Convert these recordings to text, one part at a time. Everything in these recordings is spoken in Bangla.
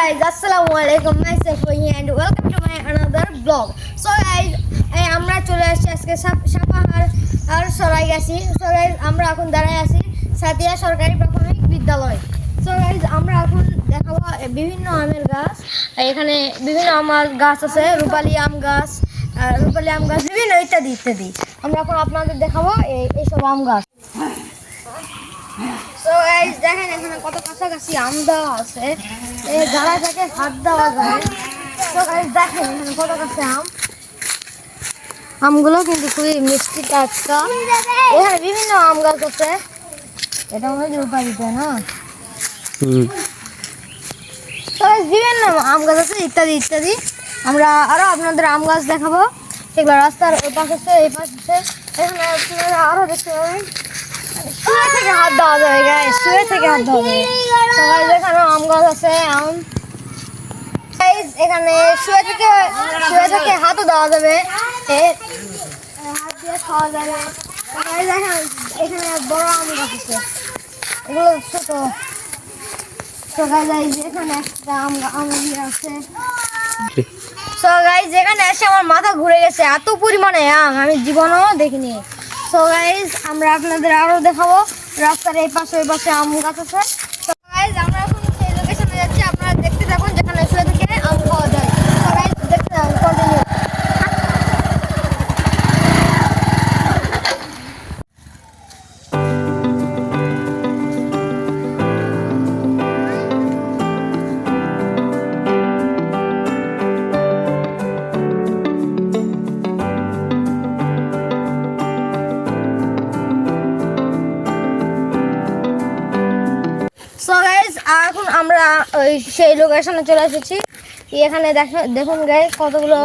guys, assalamualaikum, myself here and welcome to my another vlog. So guys, আমরা চলে আসছি আজকে সাপাহার আর সরাইগাছি। So guys, আমরা এখন দাঁড়ায় আছি সাতিয়া সরকারি প্রাথমিক বিদ্যালয়। So guys, আমরা এখন দেখাবো বিভিন্ন আমের গাছ। এখানে বিভিন্ন আমের গাছ আছে, রূপালী আম গাছ, বিভিন্ন ইত্যাদি ইত্যাদি। আমরা এখন আপনাদের দেখাবো এইসব আম গাছ। So guys, দেখেন এখানে কত কাছাকাছি আম দেওয়া আছে, যারা থেকে হাত দেওয়া যায়। So guys, দেখেন এখানে কত কাছে আমগুলো কিন্তু খুবই মিষ্টি টাটকা। এখানে বিভিন্ন আম গাছ আছে, এটা মনে হয় রূপালীতে না। So guys, বিভিন্ন আম গাছ আছে ইত্যাদি ইত্যাদি। আমরা আরো আপনাদের আম গাছ দেখাবো। এগুলো রাস্তার ওই পাশ আছে, এই পাশ আছে, এখানে আপনারা আরো দেখতে পাবেন। শুয়ে থেকে হাত দেওয়া যাবে গাইস, শুয়ে থেকে হাত দেওয়া যাবে। সবাই এখানে আম গাছ আছে, আম গাইস এখানে শুয়ে থেকে হাতও দেওয়া যাবে, হাত দিয়ে খাওয়া যাবে। সবাই দেখেন এখানে বড় আম গাছ আছে, এগুলো ছোট। সবাই গাইস এখানে একটা আম আছে। সো গাইস এখানে এসে আমার মাথা ঘুরে গেছে, এত পরিমাণে আম আমি জীবনেও দেখিনি। সো গাইস আমরা আপনাদের আরো দেখাবো, রাস্তার এই পাশে ওই পাশে আম গাছ আছে। সো গাইস আমরা এখন সেই লোকেশনে যাচ্ছি, আপনারা দেখতে থাকুন যেখানে শুয়ে থেকে আম খাওয়া যায়। সো গাইস দেখতে থাকুন, কন্টিনিউ। সো গাইস এখন আমরা ওই সেই লোকেশনে চলে এসেছি। এখানে দেখুন গাইস কতগুলো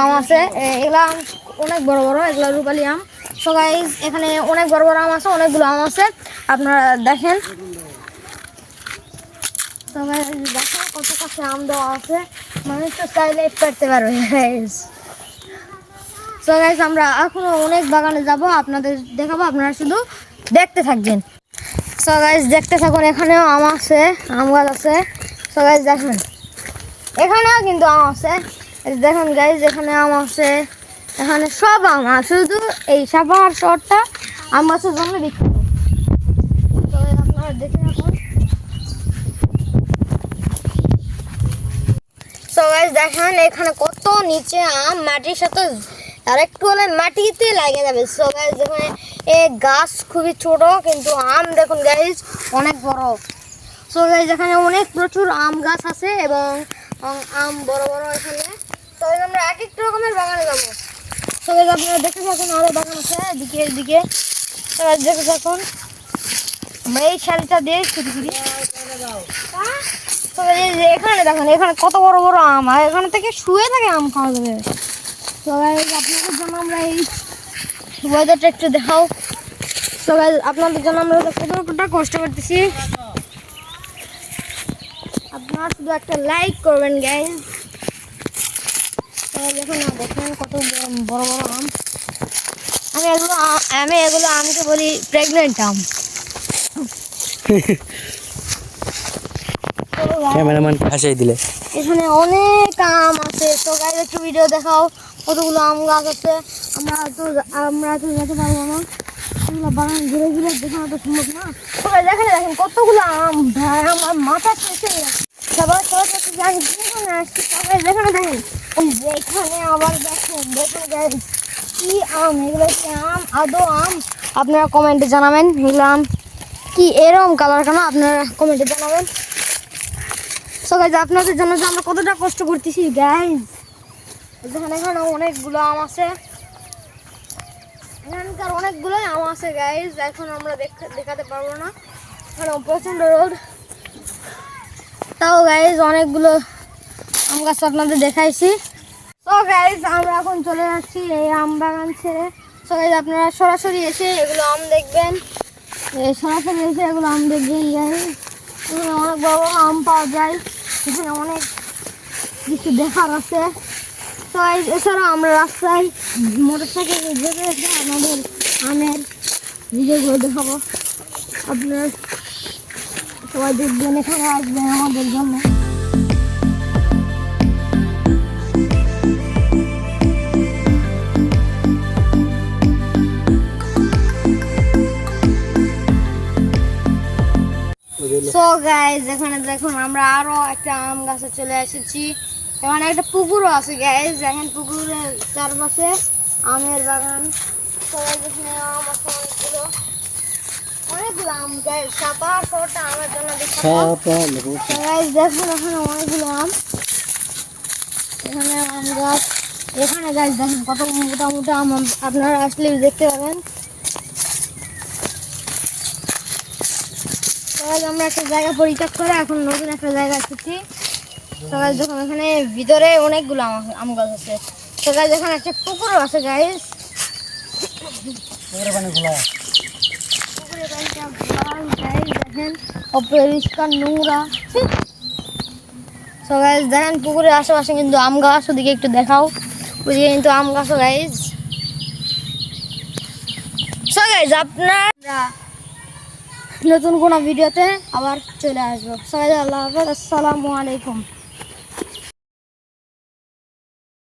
আম আছে, এগুলা আম অনেক বড় বড়, এগুলো রূপালী আম। সো গাইস এখানে অনেক বড় বড় আম আছে, অনেকগুলো আম আছে, আপনারা দেখেন। তো গাইস দেখেন কত কাছে আম দেওয়া আছে, মানুষ তো চাইলে পারতে পারবে গাইস। সো গাইস আমরা এখনো অনেক বাগানে যাব, আপনাদের দেখাবো, আপনারা শুধু দেখতে থাকবেন। সো গাইস দেখতে থাকুন, এখানেও আম আছে, আম গাছ আছে। সো গাইস দেখেন এখানেও কিন্তু আম আছে, দেখুন গাইস এখানে আম আছে, এখানে সব আম আছে, শুধু এই সাপাহার শহরটা আম গাছের জন্য বিখ্যাত। তো আপনারা দেখে থাকুন। সো গাইস দেখেন এখানে কত নিচে আম, মাটির সাথে আর একটু হলে মাটিতে লাগে যাবে। সো গাইস এখানে এই গাছ খুবই ছোট, কিন্তু আম দেখুন গাইস অনেক বড়। সো গাইস এখানে অনেক প্রচুর আম গাছ আছে এবং আম বড় বড় এখানে। তো আমরা এক এক রকমের বাগানে যাবো। সো গাইস আপনারা দেখতে থাকুন, আরো বাগান আছে এদিকে। তো দেখতে থাকুন, আমরা এই শাড়িটা দিয়ে ছুটি তো এখানে দেখুন, এখানে কত বড় বড় আম, আর এখানে থেকে শুয়ে থাকে আম খাওয়া যাবে। তো গাইস আপনাদের জন্য আমরা এই ওয়েদারটা একটু দেখাও। তো গাইস আপনাদের জন্য আমরা কতটা কষ্ট করতেছি, আপনারা শুধু একটা লাইক করবেন গাইস। তো দেখুন কত বড় বড় আম, আমি এগুলো আমকে বলি প্রেগনেন্ট আম। ক্যামেরাম্যান হাসাই দিলে। এখানে অনেক আম আছে। তো গাইস একটু ভিডিও দেখাও, কতগুলো আম গাছ আছে। আমরা তো যেতে পারবো না, এগুলো বাগান ঘুরে দেখানো তো সম্ভব না। সবাই দেখেন কতগুলো আম, ভাই আমার মাথা শেষে সবাই যেখানে আসছি। সবাই দেখেন এখানে আবার দেখুন গাইস কি আম, এগুলো কি আম আদৌ আম? আপনারা কমেন্টে জানাবেন এগুলো আম কি এরকম কালার কেন, আপনারা কমেন্টে জানাবেন। সো গাইস আপনাদের জন্য যে আমরা কতটা কষ্ট করতেছি গাইস। এখানে অনেকগুলো আম আছে, এখানকার অনেকগুলোই আম আছে গাইস। এখন আমরা দেখাতে পারবো না, কারণ প্রচন্ড রোদ। তাও গাইস অনেকগুলো আম গাছ আপনাদের দেখাইছি। তো গাইস আমরা এখন চলে যাচ্ছি এই আম বাগান ছেড়ে। সো গাইস আপনারা সরাসরি এসে এগুলো আম দেখবেন, গাইস এখানে অনেক বড় বড় আম পাওয়া যায়, এখানে অনেক কিছু দেখার আছে। তো এছাড়াও আমরা রাস্তায় মোটরসাইকেল যেতে আমাদের আমের ভিডিওগুলো দেখাবো, আপনারা সবাই দেখবেন, এখানে আসবেন আমাদের জন্য। গাইজ এখানে দেখুন আমরা আরো একটা আম গাছে চলে এসেছি। এখানে একটা পুকুরও আছে গাইজ, এখন পুকুরের চারপাশে আমের বাগান। সবাই যেখানে আম আছে অনেকগুলো আম গাইজ, 7-8টা আমের জন্য গাইজ দেখুন এখানে অনেকগুলো আম। এখানে আম গাছ, এখানে গাছ দেখেন কত মোটা মোটা আম, আপনারা আসলে দেখতে পাবেন। সবাই আমরা একটা জায়গা পরিত্যাগ করে এখন নতুন একটা জায়গা এসেছি। সবাই যখন এখানে ভিতরে অনেকগুলো আম গাছ আছে। সবাই যেখানে একটা পুকুরও আছে গাইস, পুকুরের পানিটা দেখেন অপরিষ্কার নোংরা। সবাই দেখেন পুকুরের আশেপাশে কিন্তু আম গাছ, ওদিকে একটু দেখাও, ওদিকে কিন্তু আম গাছও গাইস। সো গাইস আপনারা নতুন কোনো ভিডিওতে আবার চলে আসবো। সবাই আল্লাহ হাফেজ, আসসালামু আলাইকুম।